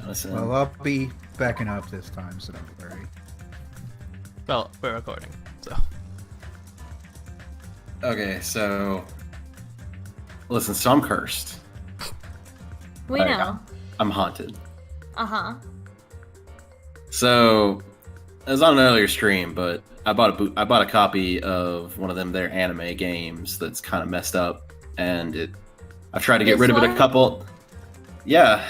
Jonathan. Well, I'll be backing up this time, so don't worry. Well, we're recording, so. Okay, so listen. So I'm cursed. We know. I'm haunted. Uh-huh. So, it was on an earlier stream, but I bought a copy of one of their anime games that's kind of messed up, and I've tried to get rid of it a couple. Yeah.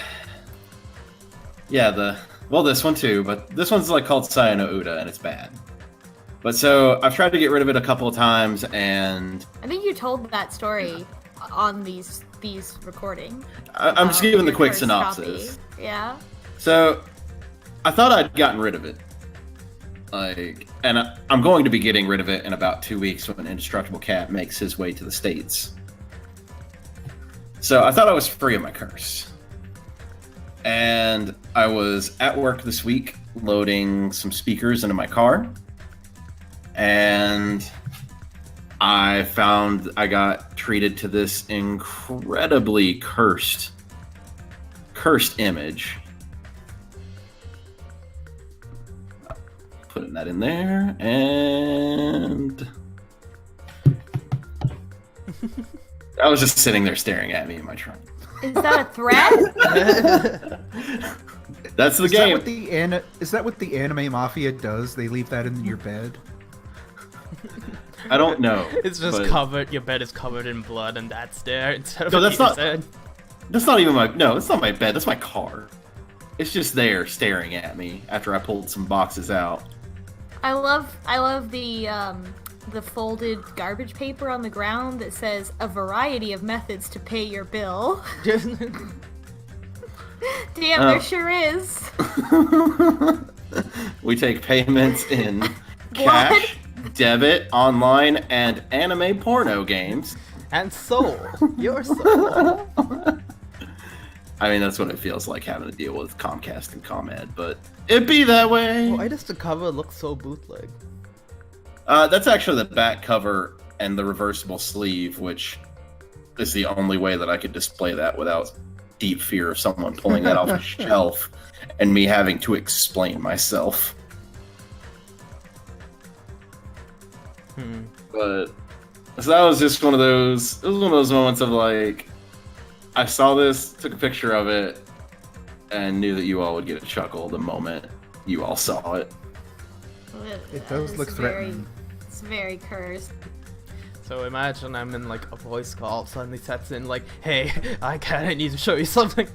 Yeah, this one too, but this one's like called Sayano Uda, and it's bad. But so I've tried to get rid of it a couple of times, and I think you told that story on these recordings. I'm just giving the quick synopsis. Copy. Yeah. So I thought I'd gotten rid of it. And I'm going to be getting rid of it in about 2 weeks when Indestructible Cat makes his way to the States. So I thought I was free of my curse. And I was at work this week loading some speakers into my car. And I found I got treated to this incredibly cursed image. Putting that in there, and I was just sitting there staring at me in my trunk. Is that a threat? That's the game. Is that what the anime mafia does? They leave that in your bed? I don't know. It's just covered. Your bed is covered in blood, and that's there instead of. No, that's not. Said. That's not even my. No, it's not my bed. That's my car. It's just there staring at me after I pulled some boxes out. I love the folded garbage paper on the ground that says a variety of methods to pay your bill. Damn, there sure is. We take payments in cash, debit, online, and anime porno games. And soul. Your soul. I mean, that's what it feels like having to deal with Comcast and ComEd, but it be that way. Why does the cover look so bootleg? That's actually the back cover and the reversible sleeve, which is the only way that I could display that without deep fear of someone pulling that off a shelf and me having to explain myself. But so that was just one of those. It was one of those moments of like, I saw this, took a picture of it, and knew that you all would get a chuckle the moment you all saw it. It does look threatening. It's very cursed. So imagine I'm in like a voice call, suddenly sets in like, "Hey, I need to show you something."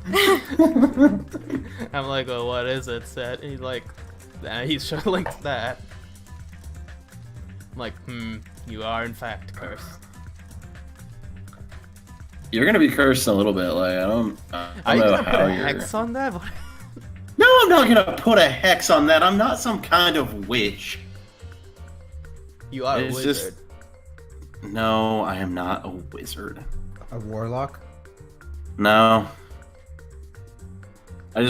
I'm like, "Well, what is it, Set?" And he's like, he's showing that. I'm like, you are in fact cursed. You're gonna be cursed a little bit, like I don't know how you're. Hex on that? No, I'm not gonna put a hex on that. I'm not some kind of witch. You are a wizard. No, I am not a wizard. A warlock? No. I'm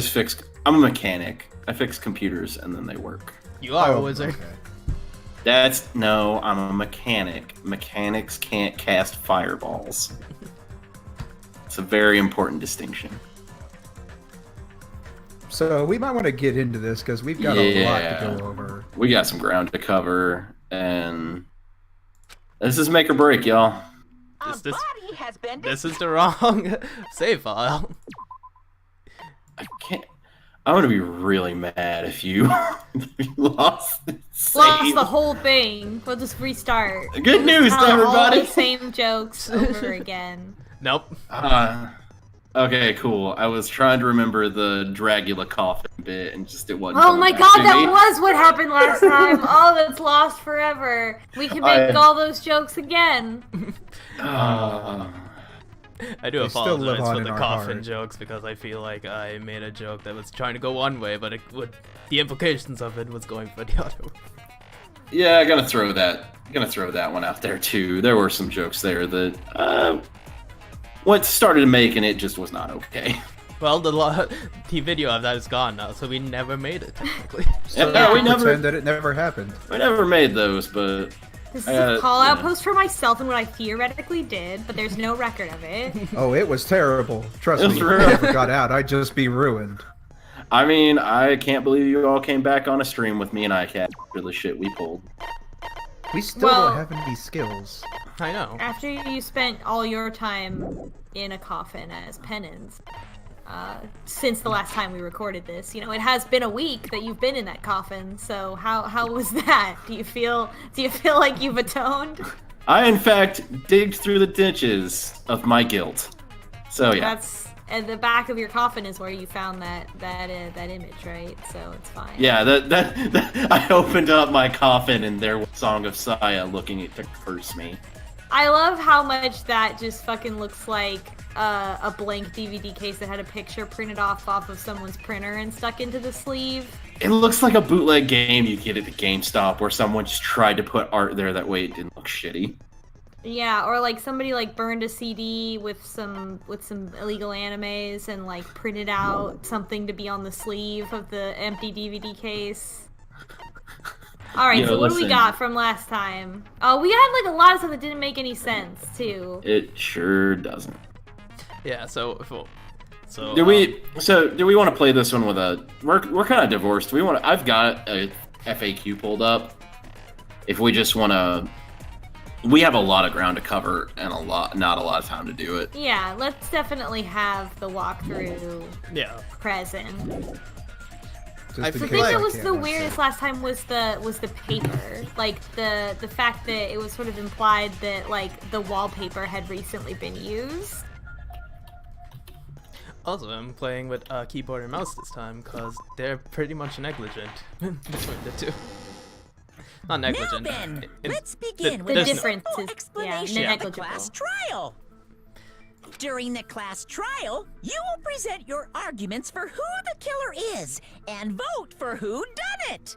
a mechanic. I fix computers and then they work. You are a wizard. Okay. No, I'm a mechanic. Mechanics can't cast fireballs. It's a very important distinction. So we might want to get into this because we've got a lot to go over. We got some ground to cover, and this is make or break, y'all. This is the wrong save file. I can't. I'm gonna be really mad if you lost the whole thing. We'll just restart. Good news to everybody. All the same jokes over again. Nope. Okay, cool. I was trying to remember the Dracula coffin bit, and it wasn't. Oh my god, that was what happened last time. Oh, that's lost forever. We can make all those jokes again. I do apologize for the coffin heart. jokes because I feel like I made a joke that was trying to go one way, but the implications of it was going for the other way. Yeah, I'm gonna throw that one out there too. There were some jokes there that what started making it just was not okay. Well, the video of that is gone now, so we never made it technically. So we never pretend that it never happened. We never made those, but This is a call-out post for myself and what I theoretically did, but there's no record of it. Oh, it was terrible. Trust me, if it ever got out, I'd just be ruined. I mean, I can't believe you all came back on a stream with me and iCat for the shit we pulled. We still don't have any skills. I know. After you spent all your time in a coffin as penance, since the last time we recorded this, it has been a week that you've been in that coffin. So how was that? Do you feel like you've atoned? I, in fact, digged through the ditches of my guilt. So yeah. That's at the back of your coffin is where you found that image, right? So it's fine. Yeah, that I opened up my coffin and there was Song of Saya looking to curse me. I love how much that just fucking looks like a blank DVD case that had a picture printed off of someone's printer and stuck into the sleeve. It looks like a bootleg game you get at the GameStop where someone just tried to put art there that way it didn't look shitty. Yeah, or like somebody like burned a CD with some illegal animes and like printed out something to be on the sleeve of the empty DVD case. Alright, so what do we got from last time? Oh, we had like a lot of stuff that didn't make any sense too. It sure doesn't. Yeah, so do we want to play this one with a we're kind of divorced. I've got a FAQ pulled up. If we just want to, we have a lot of ground to cover and not a lot of time to do it. Yeah, let's definitely have the walkthrough present. I think that was the weirdest last time was the paper. Like the fact that it was sort of implied that like the wallpaper had recently been used. Also, I'm playing with keyboard and mouse this time because they're pretty much negligent between the two. Not negligent. Now then, let's begin with the a difference simple is explanation of the negligible. class trial. During the class trial, you will present your arguments for who the killer is and vote for who done it.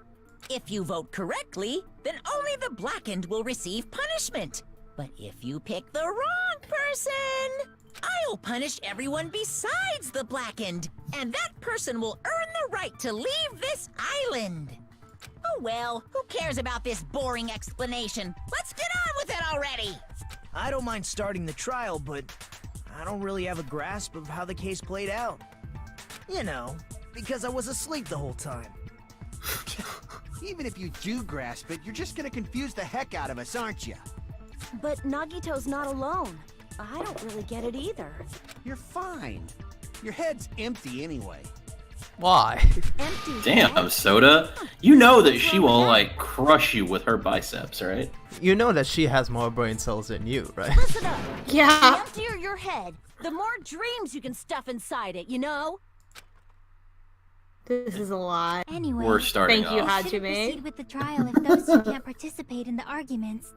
If you vote correctly, then only the blackened will receive punishment. But if you pick the wrong person, I'll punish everyone besides the blackened, and that person will earn the right to leave this island. Oh well, who cares about this boring explanation? Let's get on with it already! I don't mind starting the trial, but I don't really have a grasp of how the case played out. You know, because I was asleep the whole time. Even if you do grasp it, you're just gonna confuse the heck out of us, aren't you? But Nagito's not alone. I don't really get it either. You're fine. Your head's empty anyway. Why? Empty. Damn, Soda. You know that she will like crush you with her biceps, right? You know that she has more brain cells than you, right? Listen up. Yeah. The emptier your head, the more dreams you can stuff inside it, you know? This is a lot. Anyway, We're starting Thank you, off. shouldn't Hajime. proceed with the trial if those two can't participate in the arguments.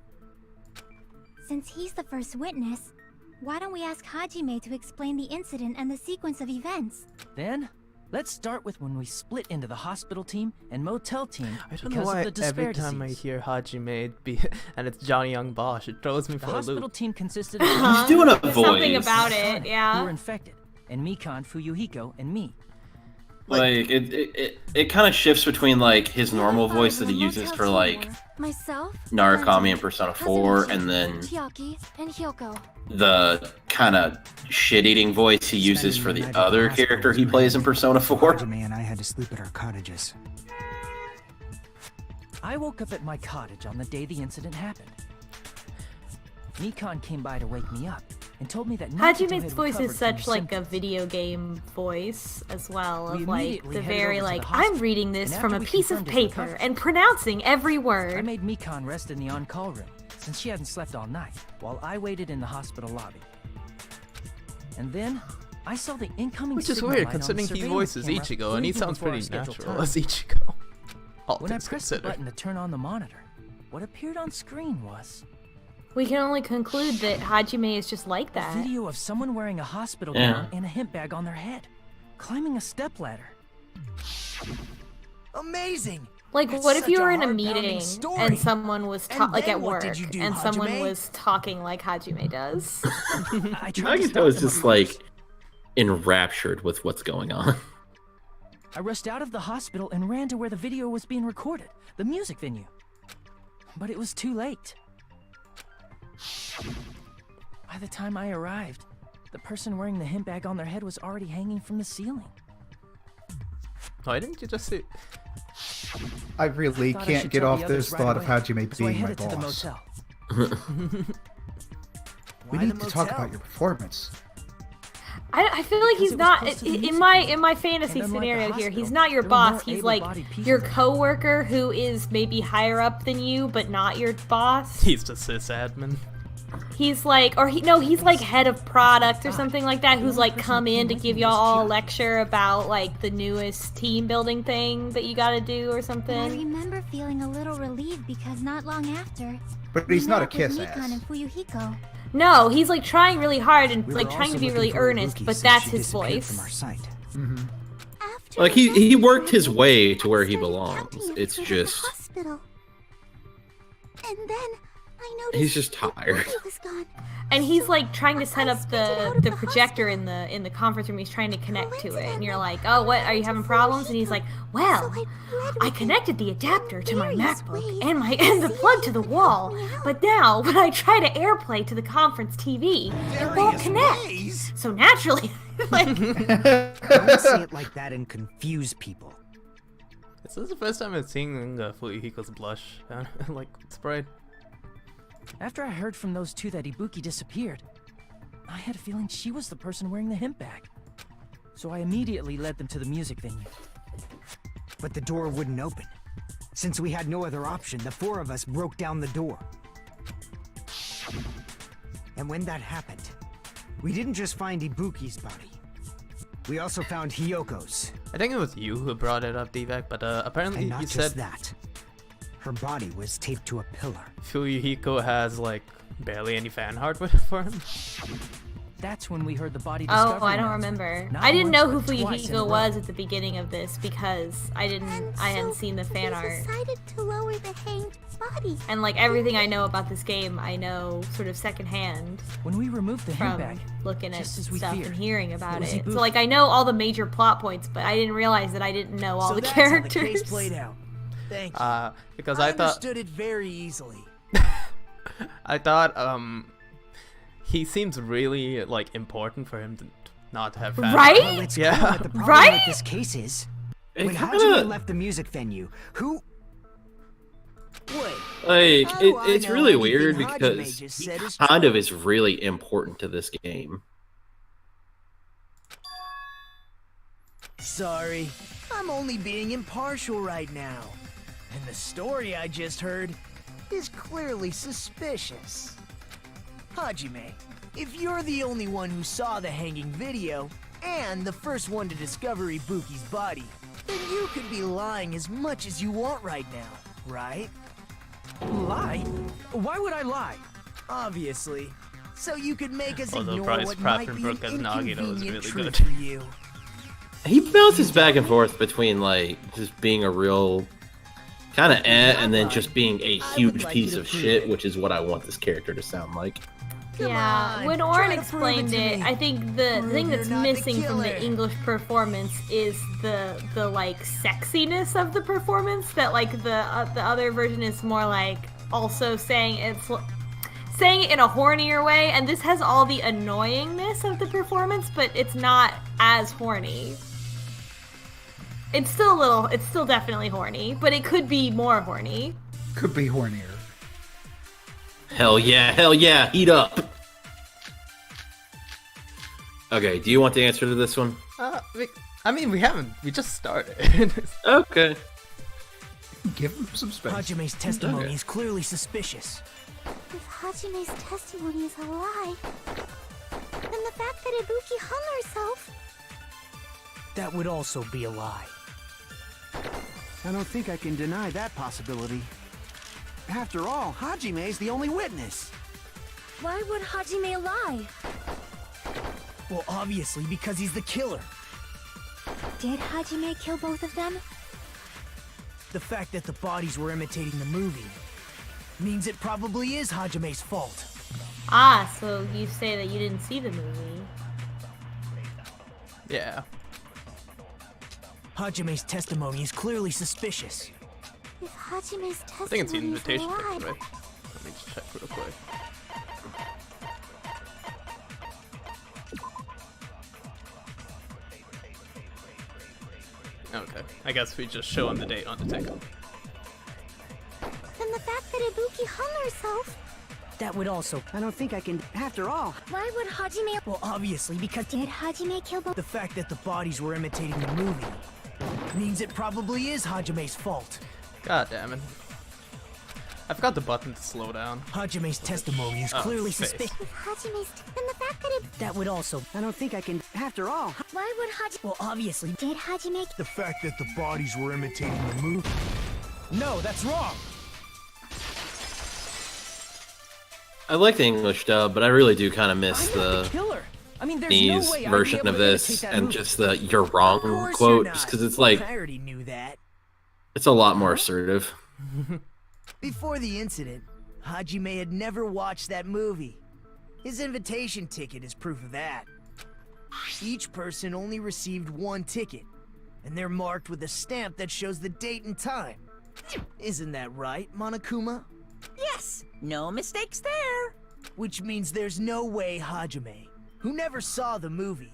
Since he's the first witness, why don't we ask Hajime to explain the incident and the sequence of events? Then, let's start with when we split into the hospital team and motel team I don't know because why of the every disparities. time I hear Hajime and it's Johnny Young Bosch, it throws me The for a hospital loop. team consisted of He's doing a voice. Something about it, who were yeah. infected, and Mikan, Fuyuhiko, and me. Like it kind of shifts between like his normal voice that he uses for like myself, Narukami and Persona 4, and then Chiaki, and Hiyoko. the kind of shit-eating voice he uses for the other character he plays in Persona 4. Hajime and I had to sleep at our cottages. I woke up at my cottage on the day the incident happened. Mikan came by to wake me up and told me that Nagito Hajime's had voice recovered is from such the like a symptoms. video game voice as well, We of like immediately the headed very over to like the I'm hospital, reading this and from a after we piece of confirmed his paper recovery, and pronouncing every I word. made Mikan rest in the on-call room, since she hadn't slept all night, while I waited in the hospital lobby. And then, I saw the incoming Which is signal weird light on the considering he surveillance voices camera Ichigo and he blinking sounds before our pretty scheduled natural time. as Ichigo. All When I things pressed the considered. button to turn on the monitor, what appeared on screen was We can only conclude that Hajime is just like a that. video of someone wearing a hospital Yeah. gown and a hemp bag on their head, climbing a stepladder. Amazing! Like, That's what if you such a were in a heart-pounding meeting story. and someone was And like then at what work did you do, and someone Hajime? was talking like Hajime does? I tried to stop Nagito is them, just of like course. enraptured with what's going on. I rushed out of the hospital and ran to where the video was being recorded, the music venue. But it was too late. By the time I arrived, the person wearing the hemp bag on their head was already hanging from the ceiling. Why didn't you just see? I really Thought I can't should get tell off the this others thought right of away, Hajime so I being my headed to the boss. motel. We Why need the to talk motel? about your performance. I feel like Because he's it was not close to the in music my video. in my fantasy And unlike the scenario here. hospital, He's not your there were boss. more He's like able-bodied people your there. coworker who is maybe higher up than you, but not your boss. He's the sysadmin. He's like, or he's like head of product or something like that. Who's like come in to give y'all all a lecture about like the newest team building thing that you got to do or I something. remember feeling a little relieved because not long after, But we he's met not a up with kiss Mikan ass. and Fuyuhiko. No, he's like trying really hard and We like were trying to also be looking really for earnest, Ibuki but since that's she his disappeared voice. from our sight. After Like he worked his investigating way everything, to where he I started belongs. counting It's instead of the just hospital. And then I noticed he's just tired. Ibuki was gone. And he's like trying to set up I spent it out of the the projector in the conference room. He's trying to connect to it, and you're like, "Oh, what? Are you having problems?" And he's like, "Well, I connected the adapter to my MacBook and the plug to the wall, but now when I try to AirPlay to the conference TV, it won't connect. So naturally, like, Don't say it like that and confuse people. Is this the first time I'm seeing Fuyuhiko's blush like sprite? After I heard from those two that Ibuki disappeared, I had a feeling she was the person wearing the hemp bag. So I immediately led them to the music venue. But the door wouldn't open. Since we had no other option, the four of us broke down the door. And when that happened, we didn't just find Ibuki's body. We also found Hiyoko's. I think it was you who brought it up, Divak, but apparently And not you just said that. Her body was taped to a pillar. Fuyuhiko has like barely any fan art for him. That's when we heard the body oh, discovery I don't announcement. remember. Not I didn't once, know who but twice in a Fuyuhiko row. was at the beginning of this because I hadn't seen the fan we art. decided to lower the hanged body. And like everything I know about this game, I know sort of secondhand When we removed the hemp from bag, looking at just as we stuff feared, and hearing about was it. Ibuki. So like I know all the major plot points, but I didn't realize that I didn't know all so the that's characters. how the case played out. Thank you. Because I I thought understood it very easily. he seems really like important for him to not have fan Right? Well, it's Yeah. clear what the problem Right? with this case is. It When kinda- Hajime left the music venue, who... Wait. Like How do I it's know really anything weird Hajime because just he said is kind true? of is really important to this game. Sorry, I'm only being impartial right now. And the story I just heard is clearly suspicious. Hajime, if you're the only one who saw the hanging video, and the first one to discover Ibuki's body, then you could be lying as much as you want right now, right? Lie? Why would I lie? Obviously. So you could make us Although ignore Bryce what might be an Papenbrook as Nagito is inconvenient really truth good. for you. He bounces back and forth between like just being a real kind of and then just being a huge like piece you to of prove shit, it. which is what I want this character to sound like. Come Yeah, on, when try Oren to prove explained to it, me. I think the Prove thing you're that's not the missing from the killer. English performance is the like sexiness of the performance. That like the other version is more like also saying saying it in a hornier way, and this has all the annoyingness of the performance, but it's not as horny. It's still definitely horny, but it could be more horny. Could be hornier. Hell yeah, heat up. Okay, do you want the answer to this one? We haven't. We just started. Okay. Give him some space. Hajime's testimony Okay. is clearly suspicious. If Hajime's testimony is a lie, then the fact that Ibuki hung herself... That would also be a lie. I don't think I can deny that possibility. After all, Hajime's the only witness. Why would Hajime lie? Well, obviously, because he's the killer. Did Hajime kill both of them? The fact that the bodies were imitating the movie means it probably is Hajime's fault. Ah, so you say that you didn't see the movie. Yeah. Hajime's testimony is clearly suspicious. If Hajime's I think it's the testimony is a invitation lie... text, right? Let me just check real quick. Okay, I guess we just show him the date on the ticket. Then the fact that Ibuki hung herself. That would also... I don't think I can... After all, Why would Hajime... Well, obviously, because Did Hajime kill the... the fact that the bodies were imitating the movie means it probably is Hajime's fault. God damn it. I forgot the button to slow down. Hajime's testimony is clearly face. suspicious. Hajime's... Then the fact that it... That would also... I don't think I can... After all, Why would Hajime... Well, obviously, Did Hajime... the fact that the bodies were imitating the movie... No, that's wrong! I like the English dub, but I really do kind of miss I'm not the the killer. I mean, there's Chinese no way I'd be version able of to this imitate that and movie. just the "you're Of wrong" course quote, you're just not. because it's like I already knew that. it's a lot more assertive. Before the incident, Hajime had never watched that movie. His invitation ticket is proof of that. Each person only received one ticket, and they're marked with a stamp that shows the date and time. Isn't that right, Monokuma? Yes, no mistakes there. Which means there's no way Hajime, who never saw the movie,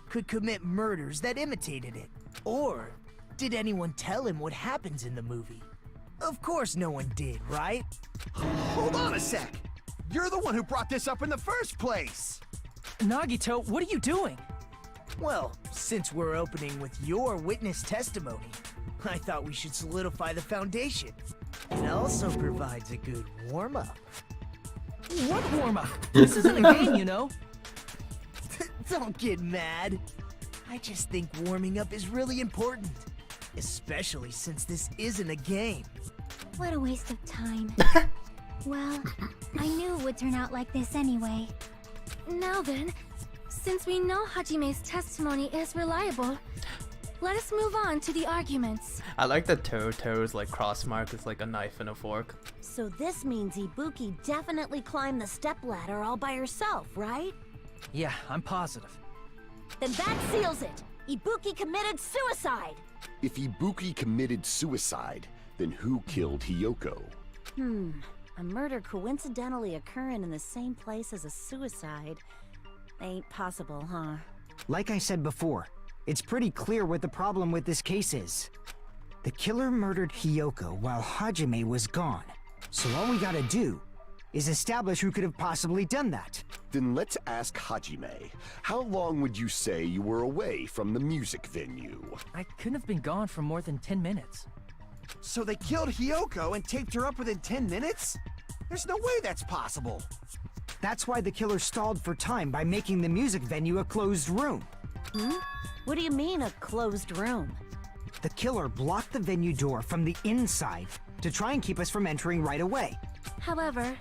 could commit murders that imitated it. Or did anyone tell him what happens in the movie? Of course no one did, right? hold on a sec. You're the one who brought this up in the first place. Nagito, what are you doing? Well, since we're opening with your witness testimony, I thought we should solidify the foundation. It also provides a good warm-up. What warm-up? This isn't a game, you know. Don't get mad. I just think warming up is really important. Especially since this isn't a game. What a waste of time. Well, I knew it would turn out like this anyway. Now then, since we know Hajime's testimony is reliable, let us move on to the arguments. I like that To's like cross mark is like a knife and a fork. So this means Ibuki definitely climbed the stepladder all by herself, right? Yeah, I'm positive. Then that seals it! Ibuki committed suicide! If Ibuki committed suicide, then who killed Hiyoko? A murder coincidentally occurring in the same place as a suicide. Ain't possible, huh? Like I said before, it's pretty clear what the problem with this case is. The killer murdered Hiyoko while Hajime was gone. So all we gotta do is establish who could have possibly done that. Then let's ask Hajime. How long would you say you were away from the music venue? I couldn't have been gone for more than 10 minutes. So they killed Hiyoko and taped her up within 10 minutes? There's no way that's possible. That's why the killer stalled for time by making the music venue a closed room. What do you mean, a closed room? The killer blocked the venue door from the inside to try and keep us from entering right away. However,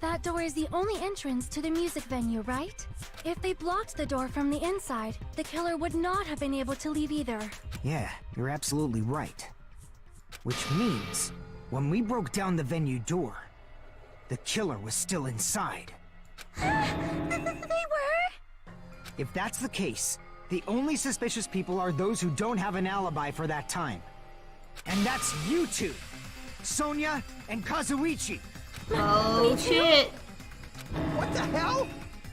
that door is the only entrance to the music venue, right? If they blocked the door from the inside, the killer would not have been able to leave either. Yeah, you're absolutely right. Which means, when we broke down the venue door, the killer was still inside. They were? If that's the case, the only suspicious people are those who don't have an alibi for that time. And that's you two, Sonia and Kazuichi. Oh shit. What the hell?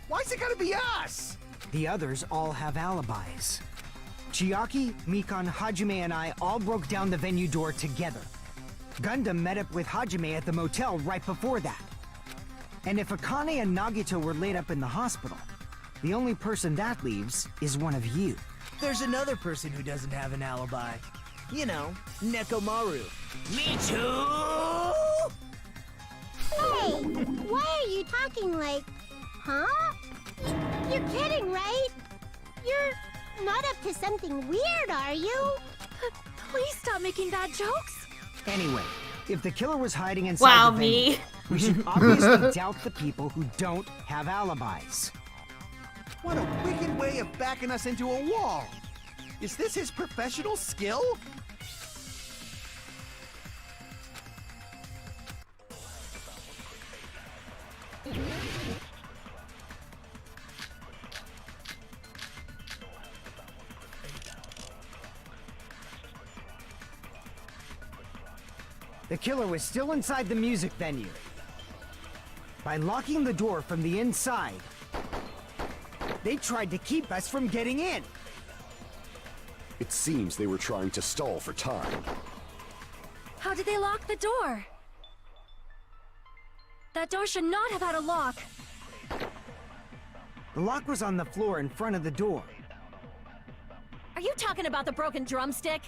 Why's it gotta be us? The others all have alibis. Chiaki, Mikan, Hajime, and I all broke down the venue door together. Gundam met up with Hajime at the motel right before that. And if Akane and Nagito were laid up in the hospital, the only person that leaves is one of you. There's another person who doesn't have an alibi. You know, Nekomaru. Me too! Hey, why are you talking like... Huh? You're kidding, right? You're not up to something weird, are you? Please stop making bad jokes. Anyway, if the killer was hiding inside Wow, the venue, me. we should obviously doubt the people who don't have alibis. What a wicked way of backing us into a wall! Is this his professional skill? The killer was still inside the music venue. By locking the door from the inside, they tried to keep us from getting in. It seems they were trying to stall for time. How did they lock the door? That door should not have had a lock. The lock was on the floor in front of the door. Are you talking about the broken drumstick?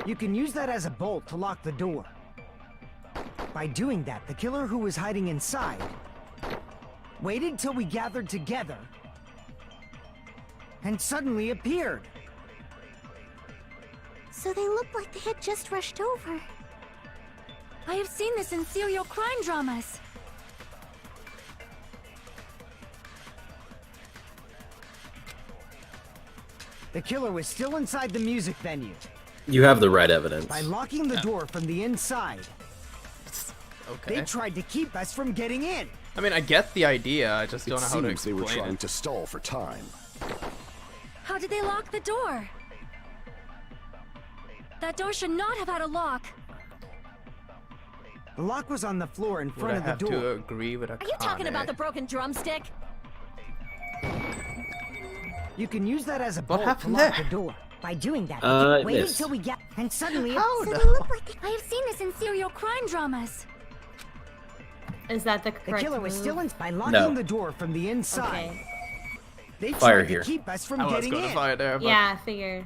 You can use that as a bolt to lock the door. By doing that, the killer who was hiding inside waited till we gathered together and suddenly appeared. So they looked like they had just rushed over. I have seen this in serial crime dramas. The killer was still inside the music venue. You have the right evidence. By locking the door from the inside, Okay. they tried to keep us from getting in. I mean, I get the idea. I just don't know how to It seems they were explain trying it. to stall for time. How did they lock the door? That door should not have had a lock. The lock was on the floor in Would front I of the have door. to agree with Are you talking about the broken drumstick? You can use that as a bolt to happened lock there? the door. By doing that, I Waited missed. till we get and suddenly So they look like I have seen this in serial crime dramas. Is that the the correct killer was move? still in by locking No. the door from the inside. Okay. They Fire tried here. to keep us from I was getting going to in. fire there, but Yeah, I figured.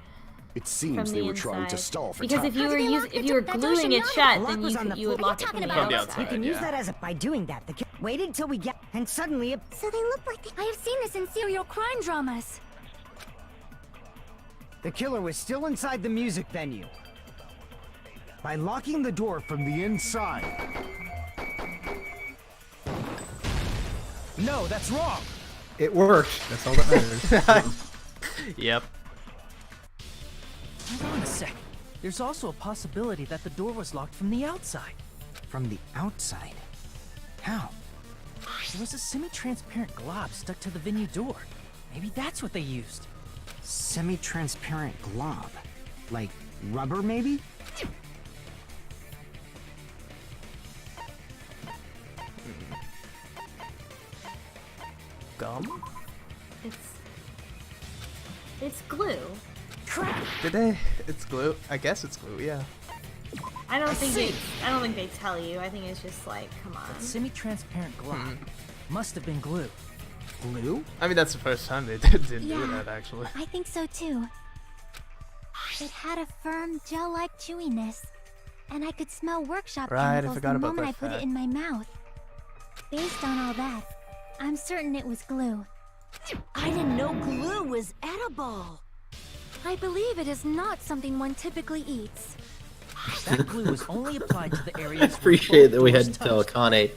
It From seems the they were trying to inside. stall for Because time. if you How were did they lock if the you were door? That door gluing should it not shut, have- then Lock was on the you would floor. lock it from the From the outside. You can yeah. use that as a by doing that. The waited till we get and suddenly So they look like I have seen this in serial crime dramas. the killer was still inside the music venue. By locking the door from the inside. No, that's wrong. It worked. That's all that matters. Yep. Hold on a sec. There's also a possibility that the door was locked from the outside. From the outside? How? There was a semi-transparent glob stuck to the venue door. Maybe that's what they used. Semi-transparent glob. Like rubber, maybe? Gum? It's glue. Did they? It's glue. I guess it's glue. Yeah. I don't think they tell you. I think it's just like, come on. That semi-transparent glob must have been glue. Glue? I mean, that's the first time they didn't do Yeah. that, actually. I think so too. It had a firm, gel-like chewiness, and I could smell workshop Right, I chemicals forgot the about moment that I put fact. it in my mouth. Based on all that, I'm certain it was glue. I didn't know glue was edible. I believe it is not something one typically eats. That glue was only applied to the I areas where appreciate both that we had doors to tell touched. Akane,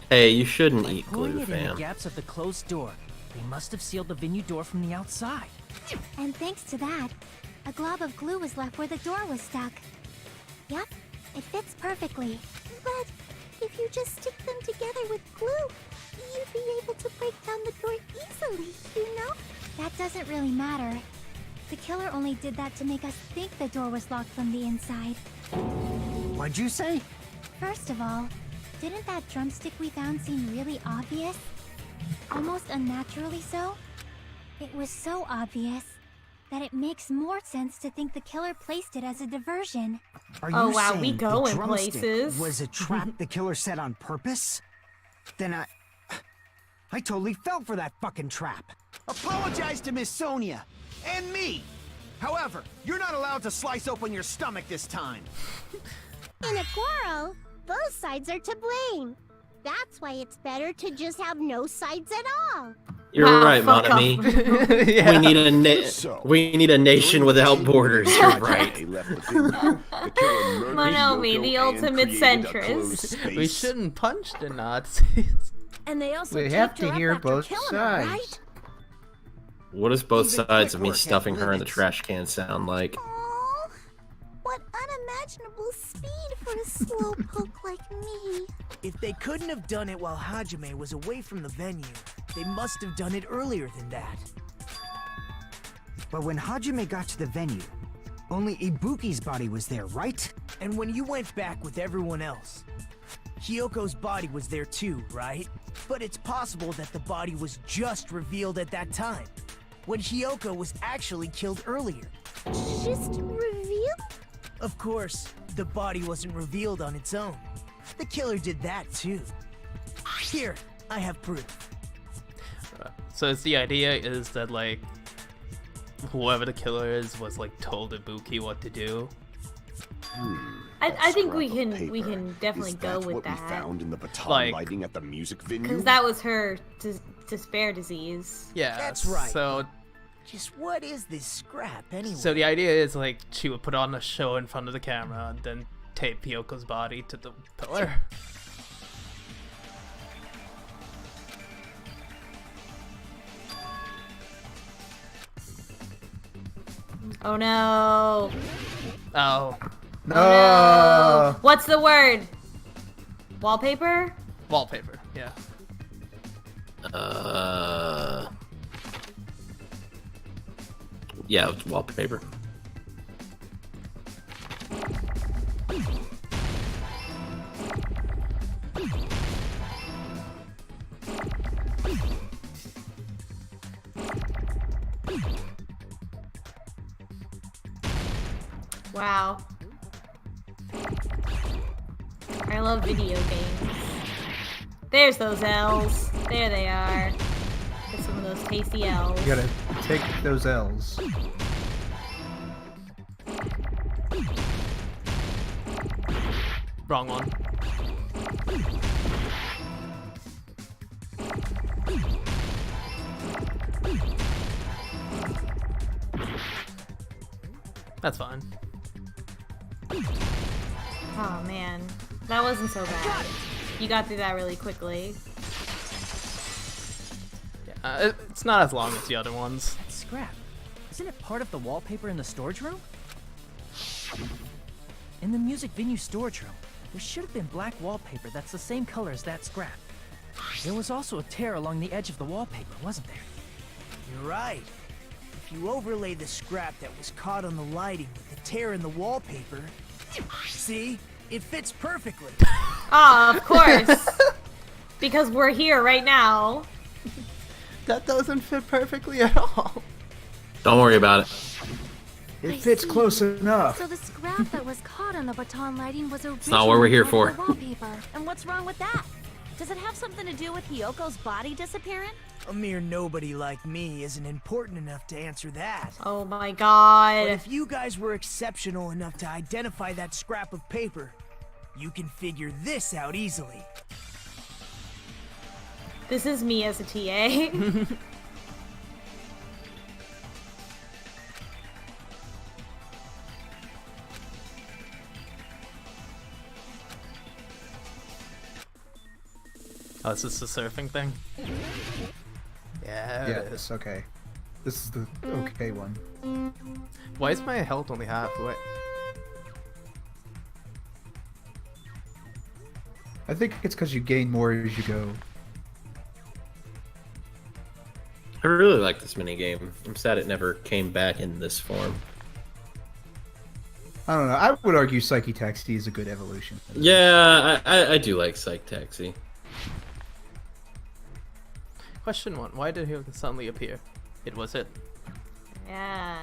hey, you shouldn't By eat pouring glue, it in the fam. gaps of the closed door, they must have sealed the venue door from the outside. And thanks to that, a glob of glue was left where the door was stuck. Yep, it fits perfectly. But if you just stick them together with glue, you'd be able to break down the door easily, you know? That doesn't really matter. The killer only did that to make us think the door was locked from the inside. What'd you say? First of all, didn't that drumstick we found seem really obvious? Almost unnaturally so? It was so obvious that it makes more sense to think the killer placed it as a diversion. Are Oh, you wow, saying we the go in drumstick places. was a trap the killer set on purpose? Then I totally fell for that fucking trap. Apologize to Miss Sonia and me. However, you're not allowed to slice open your stomach this time. In a quarrel, both sides are to blame. That's why it's better to just have no sides at all. You're Ah, right, fuck Monami. off. Yeah. We need a nation without borders. You're right. They left the venue. The killer murdered Monomi, Hiyoko the and ultimate created a closed centrist. space. We shouldn't punch the Nazis. And they also We have taped to her up hear after both killing her, sides. right? What does both Even sides quick of me work has stuffing her in the limits. trash can sound like? Oh, what unimaginable speed for a slowpoke like me. If they couldn't have done it while Hajime was away from the venue, they must have done it earlier than that. But when Hajime got to the venue, only Ibuki's body was there, right? And when you went back with everyone else, Hiyoko's body was there too, right? But it's possible that the body was just revealed at that time. when Hiyoko was actually killed earlier. Just reveal? Of course, the body wasn't revealed on its own. The killer did that too. Here, I have proof. So it's the idea is that like whoever the killer is was like told Ibuki what to do. I think we can definitely go with what that. we found in the baton Like- lighting at the music venue? Because that was her despair disease. Yeah, That's right. So Just what is this scrap anyway? So the idea is like she would put on a show in front of the camera and then tape Hiyoko's body to the pillar. Oh no. Oh. No. Oh, no. What's the word? Wallpaper? Wallpaper, yeah. Yeah, it's wallpaper. Wow. I love video games. There's those L's. There they are. Get some of those tasty L's. You gotta take those L's. Wrong one. That's fine. Oh man, that wasn't so bad. You got through that really quickly. Yeah, it's not as long as the other ones. Scrap. Isn't it part of the wallpaper in the storage room? In the music venue storage room, there should have been black wallpaper that's the same color as that scrap. There was also a tear along the edge of the wallpaper, wasn't there? You're right. If you overlay the scrap that was caught on the lighting with the tear in the wallpaper, see? It fits perfectly. Oh, of course. Because we're here right now. That doesn't fit perfectly at all. Don't worry about it. It fits close enough. So the scrap that was caught on the baton lighting was originally not what we're here part of for. the wallpaper. And what's wrong with that? Does it have something to do with Hiyoko's body disappearing? A mere nobody like me isn't important enough to answer that. Oh my god. But if you guys were exceptional enough to identify that scrap of paper, you can figure this out easily. This is me as a TA. Oh, is this the surfing thing? Yeah. Yes, okay. This is the okay one. Why is my health only half? Wait. I think it's because you gain more as you go. I really like this minigame. I'm sad it never came back in this form. I don't know. I would argue Psyche Taxi is a good evolution. Yeah, I do like Psych Taxi. Question 1. Why did he suddenly appear? It was it. Yeah.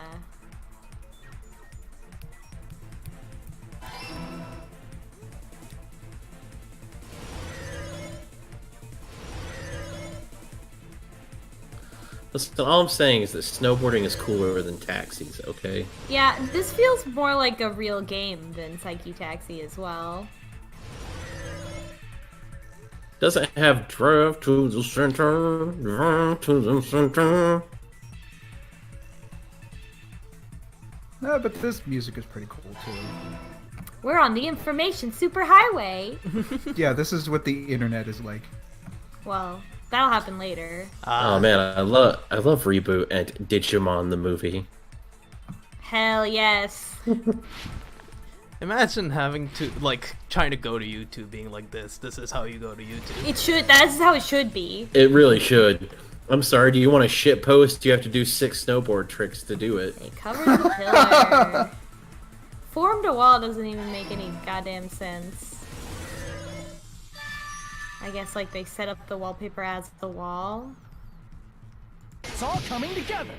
Listen, all I'm saying is that snowboarding is cooler than taxis, okay? Yeah, this feels more like a real game than Psyche Taxi as well. Doesn't have drive to the center, drive to the center. No, but this music is pretty cool too. We're on the information superhighway. Yeah, this is what the internet is like. Well, that'll happen later. Oh man, I love Reboot and Digimon the movie. Hell yes. Imagine having to, like, trying to go to YouTube being like this. This is how you go to YouTube. It should. That's how it should be. It really should. I'm sorry, do you want a shit post? You have to do 6 snowboard tricks to do it. It covers the pillar. Form to wall doesn't even make any goddamn sense. I guess, like, they set up the wallpaper as the wall. It's all coming together.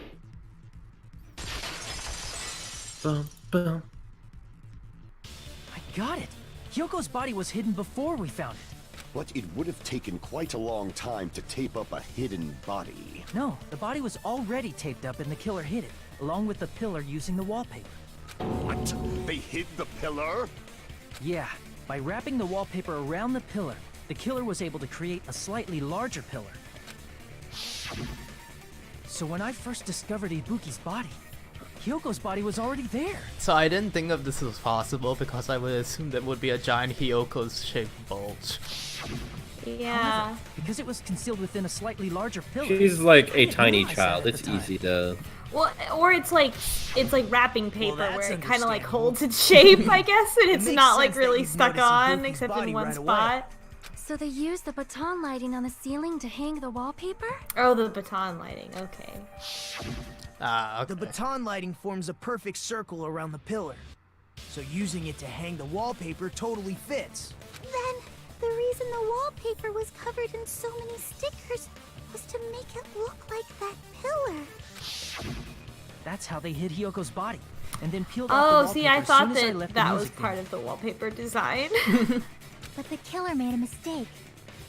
Bum, bum. I got it. Hiyoko's body was hidden before we found it. But it would have taken quite a long time to tape up a hidden body. No, the body was already taped up and the killer hid it, along with the pillar using the wallpaper. What? They hid the pillar? Yeah, by wrapping the wallpaper around the pillar, the killer was able to create a slightly larger pillar. So when I first discovered Ibuki's body, Hiyoko's body was already there. So I didn't think of this as possible because I would assume there would be a giant Hiyoko's shaped bulge. Yeah. However, because it was concealed within a slightly larger pillar. She's like I a didn't tiny realize that child. at the It's time. easy to. Well, or it's like wrapping paper that's where it kind of like understandable. holds its shape, I guess, and It it's makes not like sense that really you'd stuck notice on Ibuki's except body in one right away. spot. So they used the baton lighting on the ceiling to hang the wallpaper? Oh, the baton lighting. Okay. Ah, okay. The baton lighting forms a perfect circle around the pillar. So using it to hang the wallpaper totally fits. Then, the reason the wallpaper was covered in so many stickers was to make it look like that pillar. That's how they hid Hiyoko's body, and then peeled off the Oh, wallpaper see, I as soon thought as I that left the that was music part room. of the wallpaper design. But the killer made a mistake.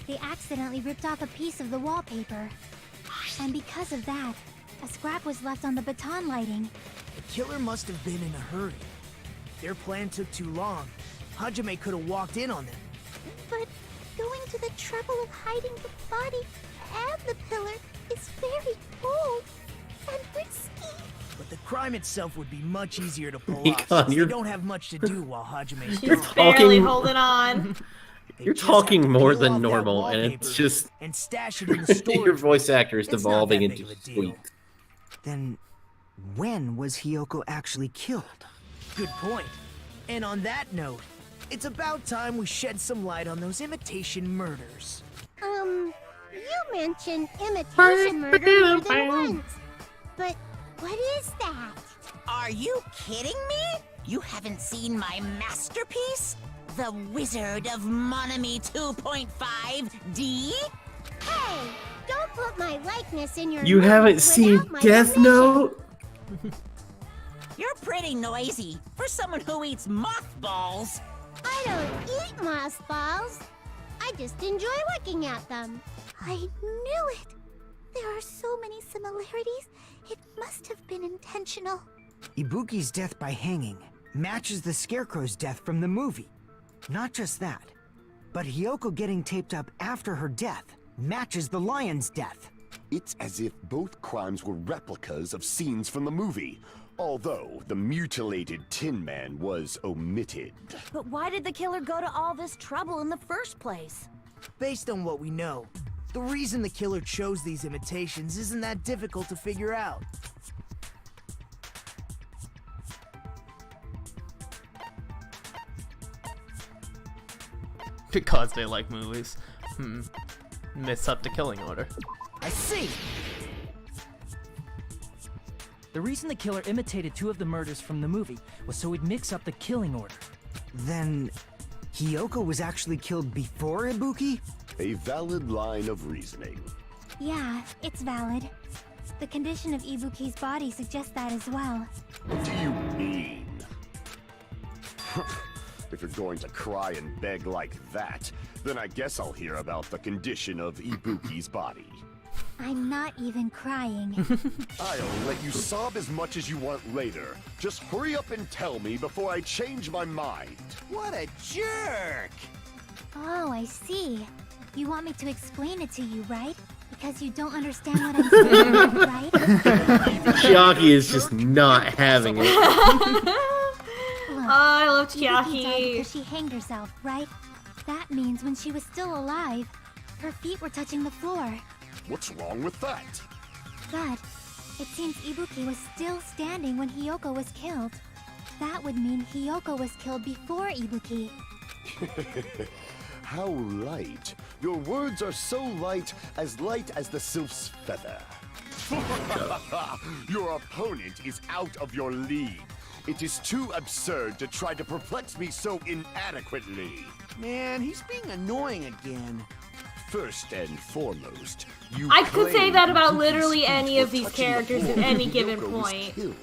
They accidentally ripped off a piece of the wallpaper. And because of that, a scrap was left on the baton lighting. The killer must have been in a hurry. Their plan took too long. Hajime could have walked in on them. But going to the trouble of hiding the body and the pillar is very bold and risky. But the crime itself would be much easier to pull Mika, off since they you're- don't have much to do while Hajime's She's gone. barely talking- holding on. They You're just have talking to more peel than off that normal, and it's wallpaper just and stash it in the storage. your voice actor is It's not devolving that into big of a deal. squeak. Then, when was Hiyoko actually killed? Good point. And on that note, it's about time we shed some light on those imitation murders. You mentioned imitation murder more than once. But what is that? Are you kidding me? You haven't seen my masterpiece? The Wizard of Monami 2.5D? Hey, don't put my likeness in your You movie haven't without seen my Death permission. Note? You're pretty noisy for someone who eats mothballs. I don't eat mothballs. I just enjoy looking at them. I knew it. There are so many similarities. It must have been intentional. Ibuki's death by hanging matches the Scarecrow's death from the movie. Not just that, but Hiyoko getting taped up after her death matches the lion's death. It's as if both crimes were replicas of scenes from the movie, although the mutilated Tin Man was omitted. But why did the killer go to all this trouble in the first place? Based on what we know, the reason the killer chose these imitations isn't that difficult to figure out. Because they like movies. Miss up the killing order. I see! The reason the killer imitated two of the murders from the movie was so he'd mix up the killing order. Then, Hiyoko was actually killed before Ibuki? A valid line of reasoning. Yeah, it's valid. The condition of Ibuki's body suggests that as well. What do you mean? If you're going to cry and beg like that, then I guess I'll hear about the condition of Ibuki's body. I'm not even crying. I'll let you sob as much as you want later. Just hurry up and tell me before I change my mind. What a jerk! Oh, I see. You want me to explain it to you, right? Because you don't understand what I'm saying, right? Chiaki is just not having it. Look, I love Ibuki died Chiaki. because she hanged herself, right? That means when she was still alive, her feet were touching the floor. What's wrong with that? But it seems Ibuki was still standing when Hiyoko was killed. That would mean Hiyoko was killed before Ibuki. How light. Your words are so light as the sylph's feather. Your opponent is out of your league. It is too absurd to try to perplex me so inadequately. Man, he's being annoying again. First and foremost, you I could say claim that about Ibuki's literally feet any were of these touching the characters floor at any when given Hiyoko was point. killed.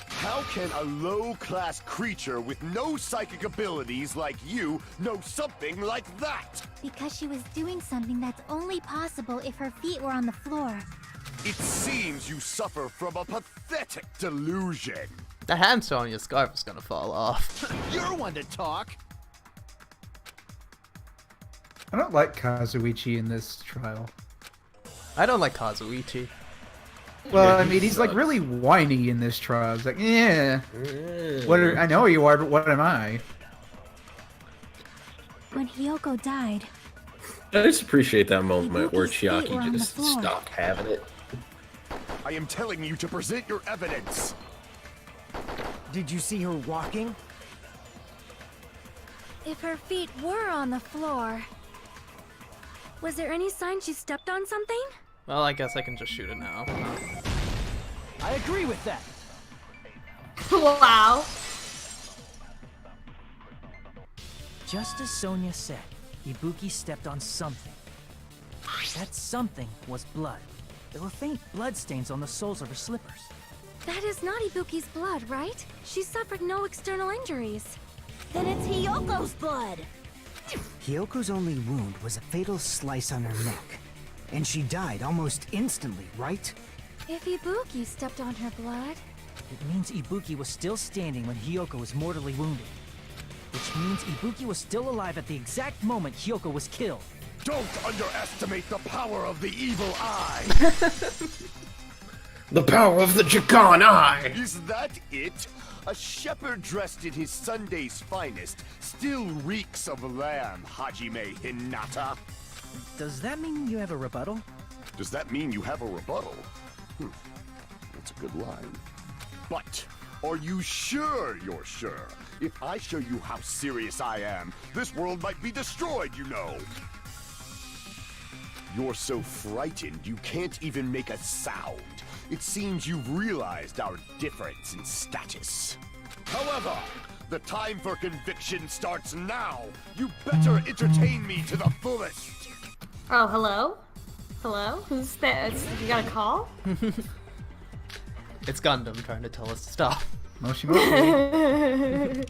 How can a low-class creature with no psychic abilities like you know something like that? Because she was doing something that's only possible if her feet were on the floor. It seems you suffer from a pathetic delusion. The hamster on your scarf is gonna fall off. You're one to talk. I don't like Kazuichi in this trial. I don't like Kazuichi. Well, I mean, he's like really whiny in this trial. He's like, yeah. I know you are, but what am I? When Hiyoko died, I just appreciate that moment where Ibuki's feet were on Chiaki the just floor. stopped having it. I am telling you to present your evidence. Did you see her walking? if her feet were on the floor, was there any sign she stepped on something? Well, I guess I can just shoot it now. I agree with that. Wow. Just as Sonia said, Ibuki stepped on something. That something was blood. There were faint blood stains on the soles of her slippers. That is not Ibuki's blood, right? She suffered no external injuries. Then it's Hiyoko's blood. Hiyoko's only wound was a fatal slice on her neck. And she died almost instantly, right? If Ibuki stepped on her blood... It means Ibuki was still standing when Hiyoko was mortally wounded. Which means Ibuki was still alive at the exact moment Hiyoko was killed. Don't underestimate the power of the evil eye! The power of the Jagan Eye! Is that it? A shepherd dressed in his Sunday's finest still reeks of lamb, Hajime Hinata. Does that mean you have a rebuttal? Does that mean you have a rebuttal? That's a good line. But, are you sure you're sure? If I show you how serious I am, this world might be destroyed, you know! You're so frightened you can't even make a sound. It seems you've realized our difference in status. However, the time for conviction starts now. You better entertain me to the fullest. Oh, hello? Hello? Who's that? You got a call? It's Gundam trying to tell us to stop. Moshi Moshi.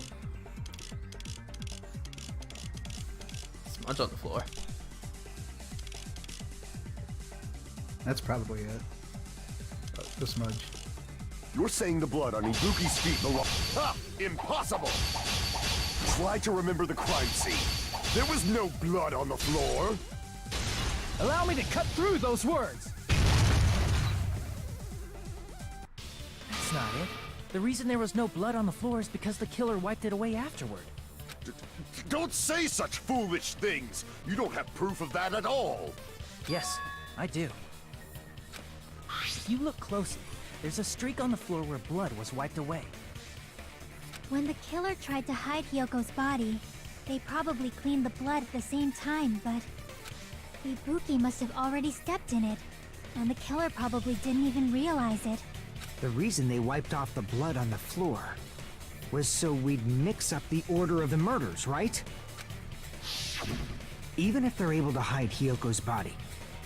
Smudge on the floor. That's probably it. The smudge. You're saying the blood on Ibuki's feet belongs... Ha! Impossible! Try to remember the crime scene. There was no blood on the floor. Allow me to cut through those words! That's not it. The reason there was no blood on the floor is because the killer wiped it away afterward. Don't say such foolish things! You don't have proof of that at all! Yes, I do. If you look closely, there's a streak on the floor where blood was wiped away. When the killer tried to hide Hiyoko's body, they probably cleaned the blood at the same time, but... Ibuki must have already stepped in it, and the killer probably didn't even realize it. The reason they wiped off the blood on the floor was so we'd mix up the order of the murders, right? Even if they're able to hide Hiyoko's body,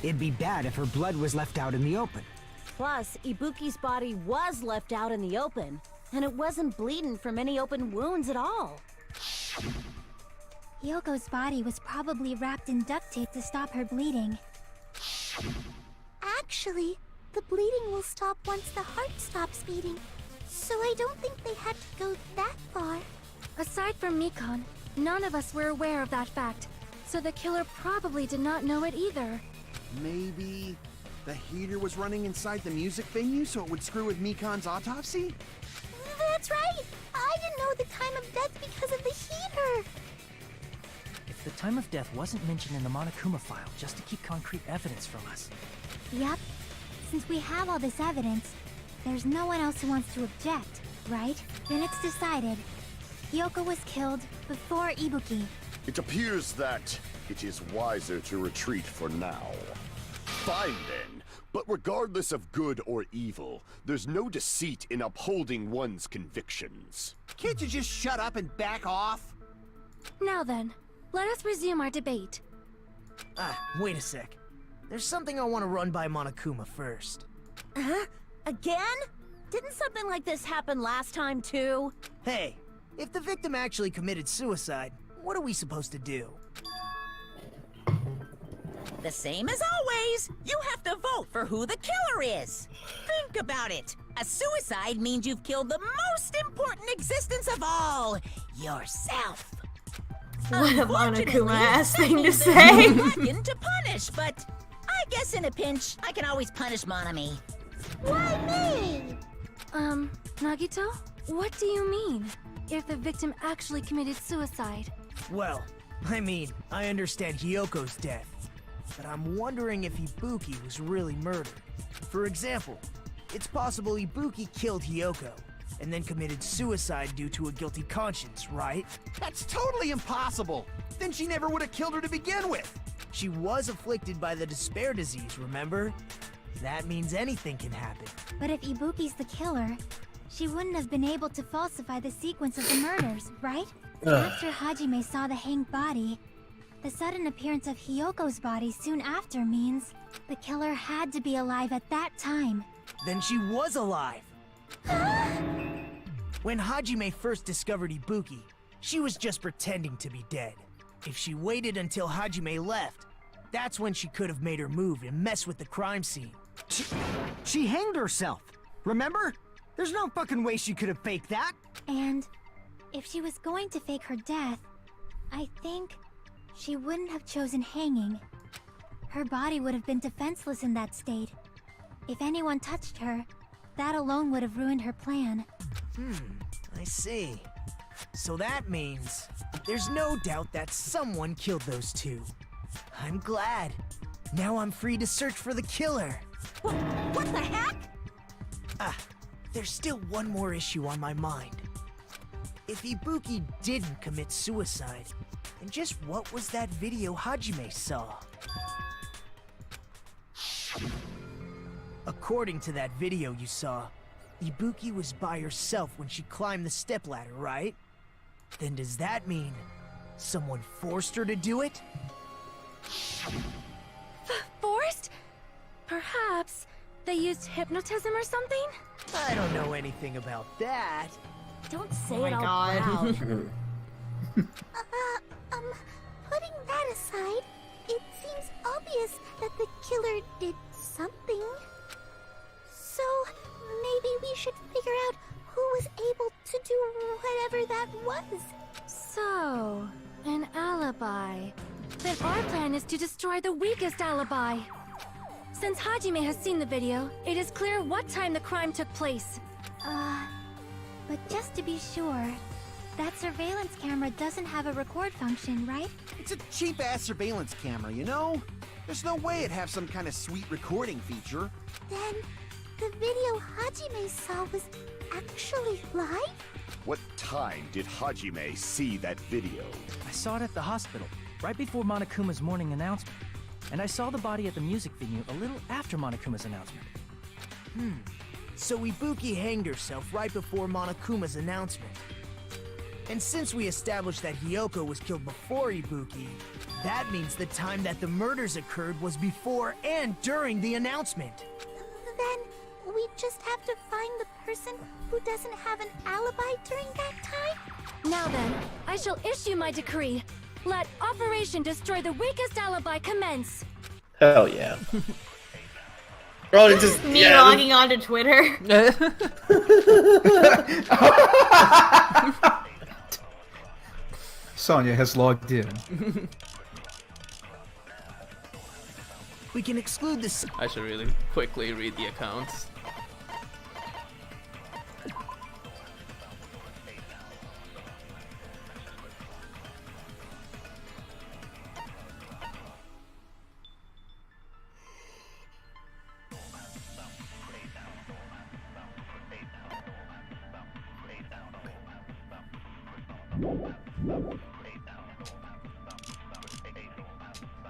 it'd be bad if her blood was left out in the open. Plus, Ibuki's body was left out in the open, and it wasn't bleeding from any open wounds at all. Hiyoko's body was probably wrapped in duct tape to stop her bleeding. Actually, the bleeding will stop once the heart stops beating, so I don't think they had to go that far. Aside from Mikon, none of us were aware of that fact, so the killer probably did not know it either. Maybe the heater was running inside the music venue so it would screw with Mikon's autopsy? That's right! I didn't know the time of death because of the heater! If the time of death wasn't mentioned in the Monokuma file just to keep concrete evidence from us. Yep. Since we have all this evidence, there's no one else who wants to object, right? Then it's decided. Hiyoko was killed before Ibuki. It appears that it is wiser to retreat for now. Fine then, but regardless of good or evil, there's no deceit in upholding one's convictions. Can't you just shut up and back off? Now then, let us resume our debate. Wait a sec. There's something I want to run by Monokuma first. Huh? Again? Didn't something like this happen last time, too? Hey, if the victim actually committed suicide, what are we supposed to do? The same as always. You have to vote for who the killer is. Think about it. A suicide means you've killed the most important existence of all, yourself. What a Monokuma-ass thing to Means say. there's no reckon to punish, but I guess in a pinch, I can always punish Monami. Why me? Nagito? What do you mean? If the victim actually committed suicide? Well, I mean, I understand Hiyoko's death, but I'm wondering if Ibuki was really murdered. For example, it's possible Ibuki killed Hiyoko, and then committed suicide due to a guilty conscience, right? That's totally impossible! Then she never would have killed her to begin with! She was afflicted by the despair disease, remember? That means anything can happen. But if Ibuki's the killer, she wouldn't have been able to falsify the sequence of the murders, right? After Hajime saw the hanged body, the sudden appearance of Hiyoko's body soon after means the killer had to be alive at that time. Then she was alive! When Hajime first discovered Ibuki, she was just pretending to be dead. If she waited until Hajime left, that's when she could have made her move and mess with the crime scene. She hanged herself, remember? There's no fucking way she could have faked that. And if she was going to fake her death, I think she wouldn't have chosen hanging. Her body would have been defenseless in that state. If anyone touched her, that alone would have ruined her plan. I see. So that means there's no doubt that someone killed those two. I'm glad. Now I'm free to search for the killer. What the heck? There's still one more issue on my mind. If Ibuki didn't commit suicide, then just what was that video Hajime saw? According to that video you saw, Ibuki was by herself when she climbed the stepladder, right? Then does that mean someone forced her to do it? Forced? Perhaps they used hypnotism or something? I don't know anything about that. Don't say Oh my it out God. loud. Putting that aside, it seems obvious that the killer did something. So, maybe we should figure out who was able to do whatever that was. So, an alibi. Then our plan is to destroy the weakest alibi. Since Hajime has seen the video, it is clear what time the crime took place. But just to be sure, that surveillance camera doesn't have a record function, right? It's a cheap-ass surveillance camera, you know? There's no way it'd have some kind of sweet recording feature. Then, the video Hajime saw was actually live? What time did Hajime see that video? I saw it at the hospital, right before Monokuma's morning announcement. And I saw the body at the music venue a little after Monokuma's announcement. So Ibuki hanged herself right before Monokuma's announcement. And since we established that Hiyoko was killed before Ibuki, that means the time that the murders occurred was before and during the announcement. Then, we just have to find the person who doesn't have an alibi during that time? Now then, I shall issue my decree. Let Operation Destroy the Weakest Alibi commence. Hell yeah. Bro, just Me logging onto Twitter. Sonya has logged in. We can exclude this. I should really quickly read the accounts.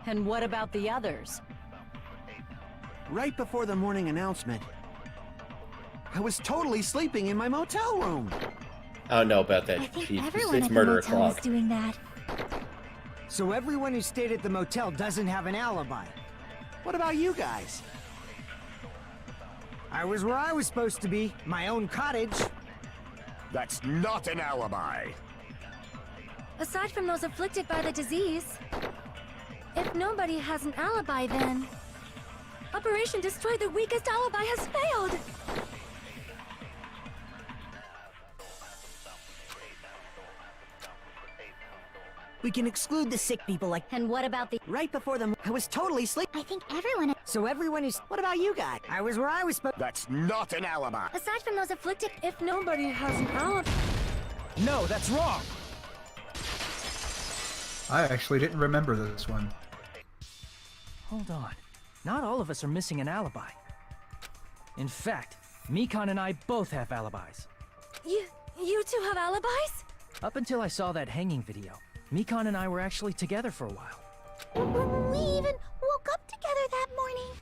And what about the others? Right before the morning announcement, I was totally sleeping in my motel room. I don't know about that, I think Chief. everyone It's at the murder motel is o'clock. doing that. So everyone who stayed at the motel doesn't have an alibi. What about you guys? I was where I was supposed to be, my own cottage. That's not an alibi. Aside from those afflicted by the disease, if nobody has an alibi, then Operation Destroy the Weakest Alibi has failed. We can exclude the sick people like. And what about the. Right before them, I was totally asleep. I think everyone. So everyone who's. What about you guys? I was where I was supposed. That's not an alibi. Aside from those afflicted, if nobody has an alibi. No, that's wrong. I actually didn't remember this one. Hold on. Not all of us are missing an alibi. In fact, Mikan and I both have alibis. You two have alibis? Up until I saw that hanging video, Mikan and I were actually together for a while. We even woke up together that morning.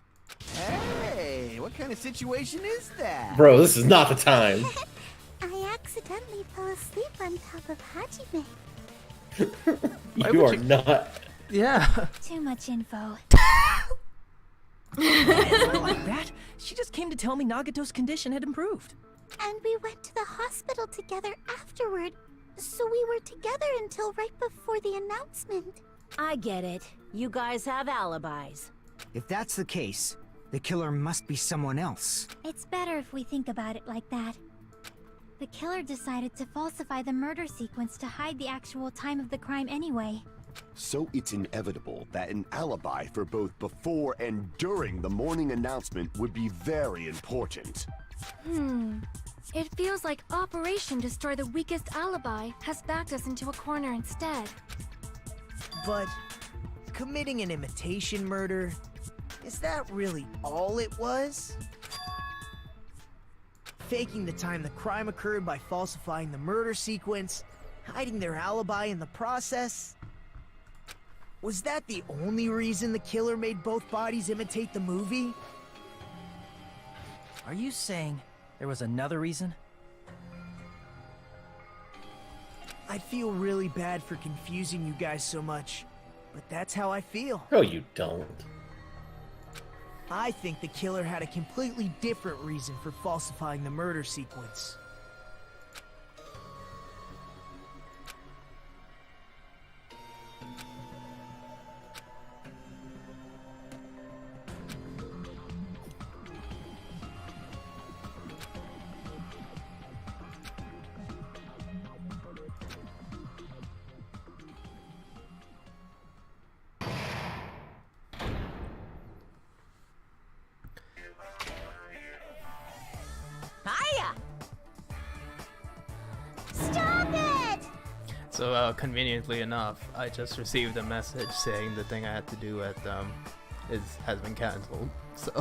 Hey, what kind of situation is that? Bro, this is not the time. I accidentally fell asleep on top of Hajime. You are not. Yeah. Too much info. It's not like that. She just came to tell me Nagato's condition had improved. And we went to the hospital together afterward. So we were together until right before the announcement. I get it. You guys have alibis. If that's the case, the killer must be someone else. It's better if we think about it like that. The killer decided to falsify the murder sequence to hide the actual time of the crime anyway. So it's inevitable that an alibi for both before and during the morning announcement would be very important. It feels like Operation Destroy the Weakest Alibi has backed us into a corner instead. But committing an imitation murder, is that really all it was? Faking the time the crime occurred by falsifying the murder sequence, hiding their alibi in the process? Was that the only reason the killer made both bodies imitate the movie? Are you saying there was another reason? I feel really bad for confusing you guys so much, but that's how I feel. No, you don't. I think the killer had a completely different reason for falsifying the murder sequence. Stop it! So conveniently enough, I just received a message saying the thing I had to do at has been canceled. So.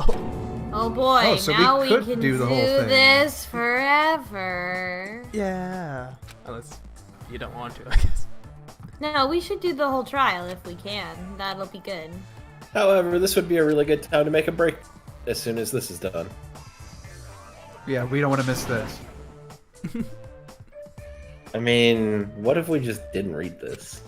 Oh boy! Oh, so now we we could can do the whole thing. this forever. Yeah. Unless you don't want to, I guess. No, we should do the whole trial if we can. That'll be good. However, this would be a really good time to make a break as soon as this is done. Yeah, we don't want to miss this. I mean, what if we just didn't read this?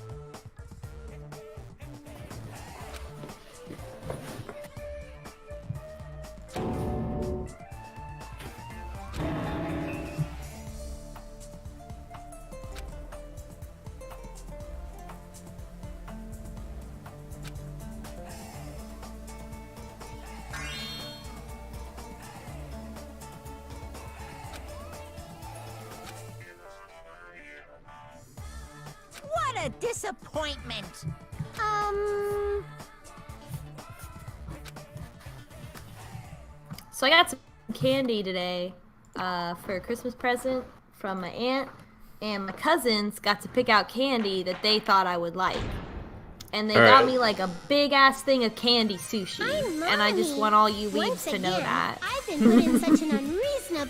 What a disappointment! So I got some candy today for a Christmas present from my aunt, and my cousins got to pick out candy that they thought I would like. And they got me like a big ass thing of candy sushi. And I just want all you weebs to know that. I've been put in such an unreasonable